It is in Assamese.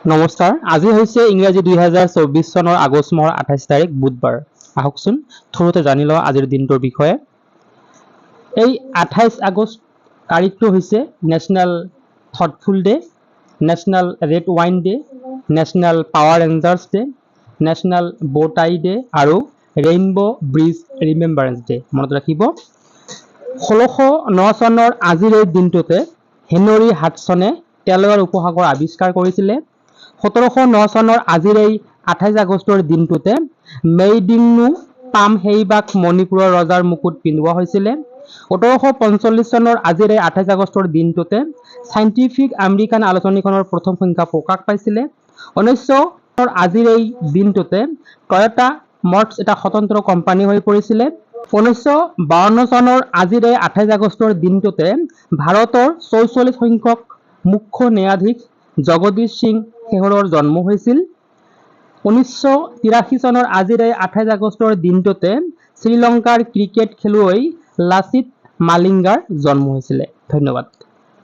নমস্কাৰ, আজি হৈছে ইংৰাজী 2024 চনৰ আগষ্ট মাহৰ 28 তাৰিখ বুধবাৰ। আহকচোন থোৰতে জানি লওঁ আজিৰ দিনটোৰ বিষয়ে। এই 28 আগষ্ট তাৰিখটো হৈছে national thoughtful day, national red wine day, national power Rangers day, national বো টাই ডে আৰু ৰেইনবো ব্ৰিজ ৰিমেম্বাৰেন্স ডে। মনত ৰাখিব। 1609 চনৰ আজিৰ এই দিনটোতে হেনৰী হাডছনে তেলৰ উপসাগৰ আৱিষ্কাৰ কৰিছিলে। 1709 চনৰ আজিৰ এই 28 আগষ্টৰ দিনটোতে মেইডিংনু পামহেইবাক মণিপুৰৰ ৰজাৰ মুকুট পিন্ধোৱা হৈছিলে। 1845 চনৰ আজিৰ এই 28 আগষ্টৰ দিনটোতে চাইণ্টিফিক আমেৰিকান আলোচনীখনৰ প্ৰথম সংখ্যা প্ৰকাশ পাইছিলে। 1900 চনৰ আজিৰ এই দিনটোতে টয়োটা মটৰ্ছ এটা স্বতন্ত্ৰ কোম্পানী হৈ পৰিছিলে। 1952 চনৰ আজিৰ এই 28 আগষ্টৰ দিনটোতে ভাৰতৰ 44 সংখ্যক মুখ্য ন্যায়াধীশ জগদীশ সিং শেখৰৰ জন্ম হৈছিল। 1983 চনৰ আজিৰ এই 28 আগষ্টৰ দিনটোতে শ্ৰীলংকাৰ ক্ৰিকেট খেলুৱৈ লাচিত মালিংগাৰ জন্ম হৈছিলে। ধন্যবাদ।